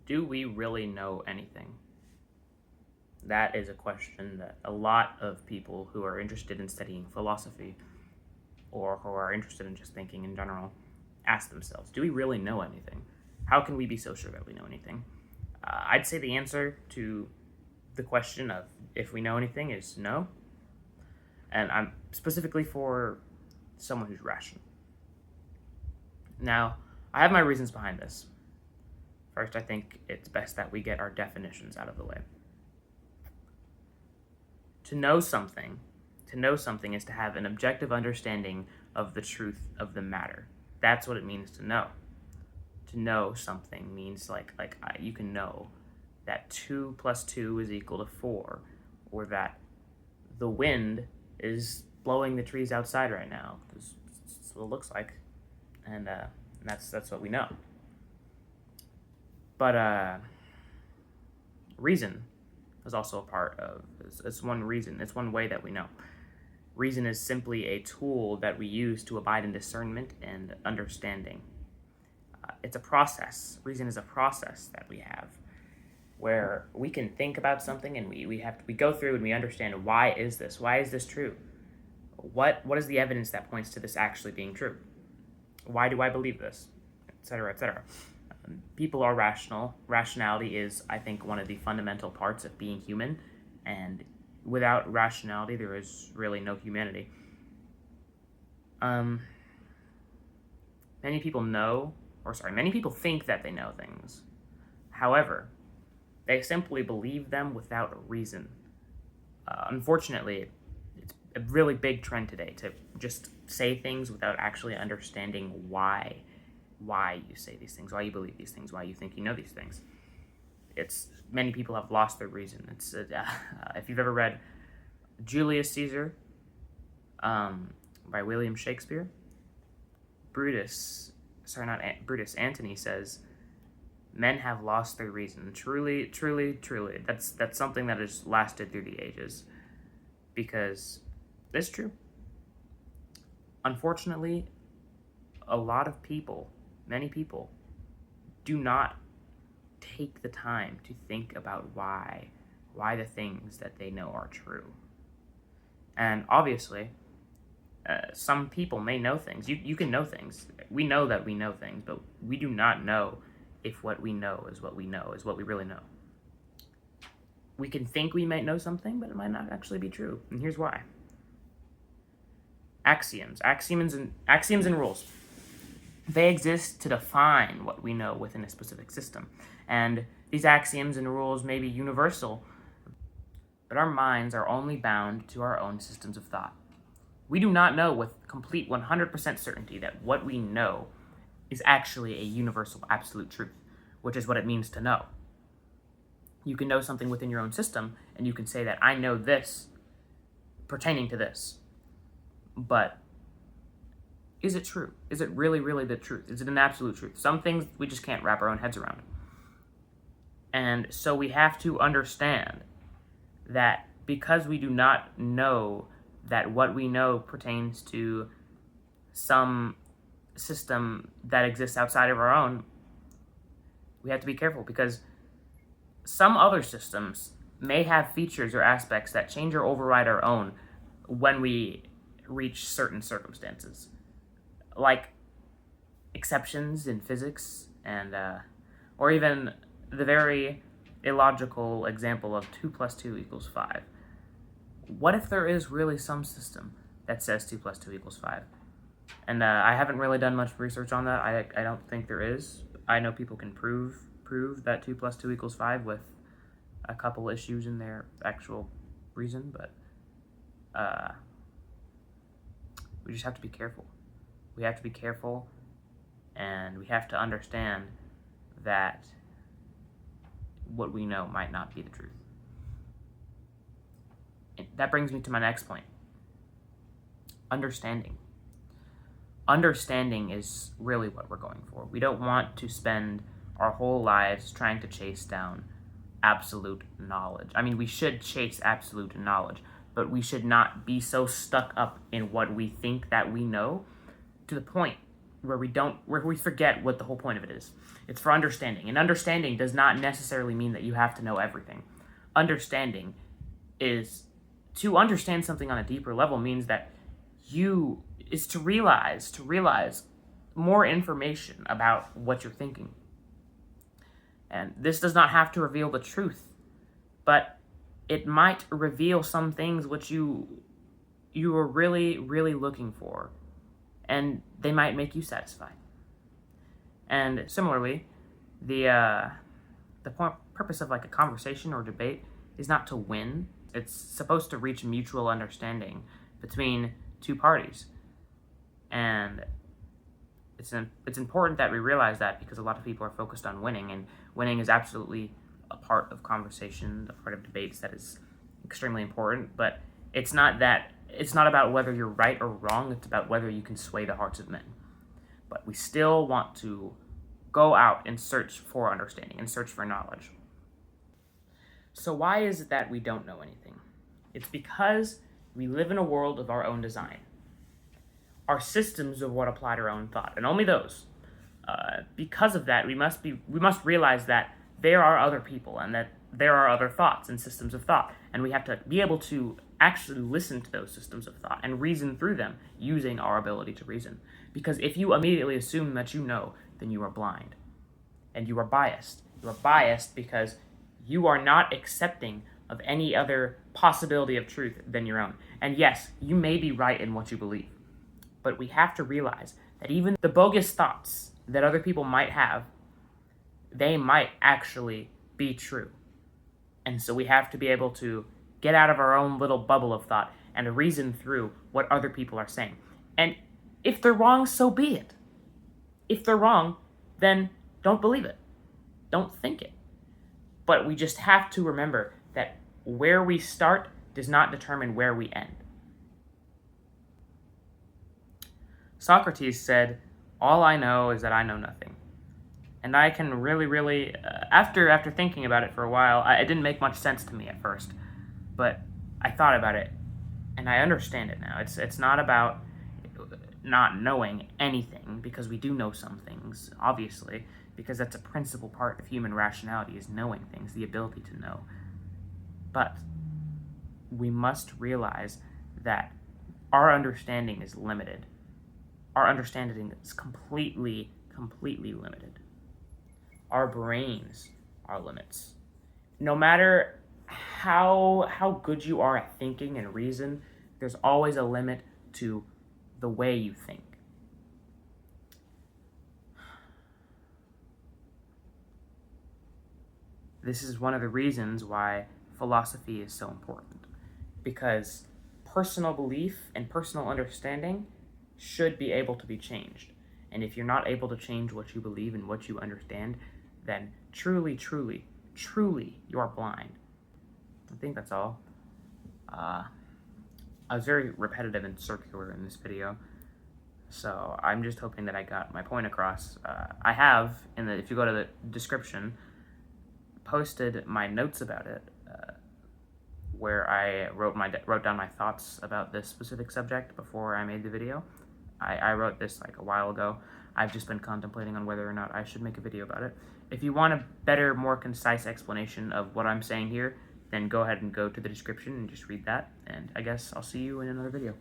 Do we really know anything? That is a question that a lot of people who are interested in studying philosophy or who are interested in just thinking in general ask themselves. Do we really know anything? How can we be so sure that we know anything? I'd say the answer to the question of if we know anything is no. And I'm specifically for someone who's rational. Now, I have my reasons behind this. First, I think it's best that we get our definitions out of the way. To know something is to have an objective understanding of the truth of the matter. That's what it means to know. To know something means you can know that 2 plus 2 is equal to 4, or that the wind is blowing the trees outside right now, because that's what it looks like, and that's what we know. But reason is also a part of. It's one reason. It's one way that we know. Reason is simply a tool that we use to abide in discernment and understanding. It's a process. Reason is a process that we have, where we can think about something and we go through and we understand, why is this true? What is the evidence that points to this actually being true? Why do I believe this? Etc., etc. People are rational. Rationality is, I think, one of the fundamental parts of being human, and without rationality, there is really no humanity. Many people think that they know things. However, they simply believe them without reason. Unfortunately, it's a really big trend today to just say things without actually understanding why you say these things, why you believe these things, why you think you know these things. Many people have lost their reason. If you've ever read Julius Caesar by William Shakespeare, Antony says, men have lost their reason. Truly, truly, truly. That's something that has lasted through the ages, because it's true. Unfortunately, many people do not take the time to think about why the things that they know are true. And obviously, some people may know things. You can know things. We know that we know things, but we do not know if what we know is what we really know. We can think we might know something, but it might not actually be true. And here's why. Axioms and rules. They exist to define what we know within a specific system. And these axioms and rules may be universal, but our minds are only bound to our own systems of thought. We do not know with complete 100% certainty that what we know is actually a universal absolute truth, which is what it means to know. You can know something within your own system, and you can say that I know this pertaining to this. But is it true? Is it really, really the truth? Is it an absolute truth? Some things we just can't wrap our own heads around. And so we have to understand that because we do not know that what we know pertains to some system that exists outside of our own, we have to be careful, because some other systems may have features or aspects that change or override our own when we reach certain circumstances, like exceptions in physics, and or even the very illogical example of 2 plus 2 equals 5. What if there is really some system that says 2 plus 2 equals 5? And I haven't really done much research on that. I don't think there is. I know people can prove that 2 plus 2 equals 5 with a couple issues in their actual reason, but we just have to be careful. We have to be careful, and we have to understand that what we know might not be the truth. And that brings me to my next point. Understanding. Understanding is really what we're going for. We don't want to spend our whole lives trying to chase down absolute knowledge. I mean, we should chase absolute knowledge, but we should not be so stuck up in what we think that we know to the point where we forget what the whole point of it is. It's for understanding. And understanding does not necessarily mean that you have to know everything. Understanding is to understand something on a deeper level means that to realize more information about what you're thinking. And this does not have to reveal the truth, but it might reveal some things which you are really, really looking for, and they might make you satisfied. And similarly, the purpose of like a conversation or debate is not to win. It's supposed to reach mutual understanding between two parties. And it's important that we realize that, because a lot of people are focused on winning, and winning is absolutely a part of conversation, a part of debates that is extremely important, but it's not about whether you're right or wrong, it's about whether you can sway the hearts of men. But we still want to go out and search for understanding and search for knowledge. So why is it that we don't know anything? It's because we live in a world of our own design. Our systems of what apply to our own thought, and only those. Because of that, we must realize that there are other people, and that there are other thoughts and systems of thought, and we have to be able to actually listen to those systems of thought and reason through them using our ability to reason. Because if you immediately assume that you know, then you are blind, and you are biased. You are biased because you are not accepting of any other possibility of truth than your own. And yes, you may be right in what you believe, but we have to realize that even the bogus thoughts that other people might have, they might actually be true. And so we have to be able to get out of our own little bubble of thought and reason through what other people are saying. And if they're wrong, so be it. If they're wrong, then don't believe it. Don't think it. But we just have to remember that where we start does not determine where we end. Socrates said, "All I know is that I know nothing." And I can really, after thinking about it for a while, it didn't make much sense to me at first. But I thought about it, and I understand it now. It's not about not knowing anything, because we do know some things, obviously, because that's a principal part of human rationality, is knowing things, the ability to know. But we must realize that our understanding is limited. Our understanding is completely limited. Our brains are limits. No matter how good you are at thinking and reason, there's always a limit to the way you think. This is one of the reasons why philosophy is so important, because personal belief and personal understanding should be able to be changed. And if you're not able to change what you believe and what you understand, then truly, you are blind. I think that's all. I was very repetitive and circular in this video, so I'm just hoping that I got my point across. I have, if you go to the description, posted my notes about it, where I wrote down my thoughts about this specific subject before I made the video. I wrote this like a while ago. I've just been contemplating on whether or not I should make a video about it. If you want a better, more concise explanation of what I'm saying here, then go ahead and go to the description and just read that. And I guess I'll see you in another video.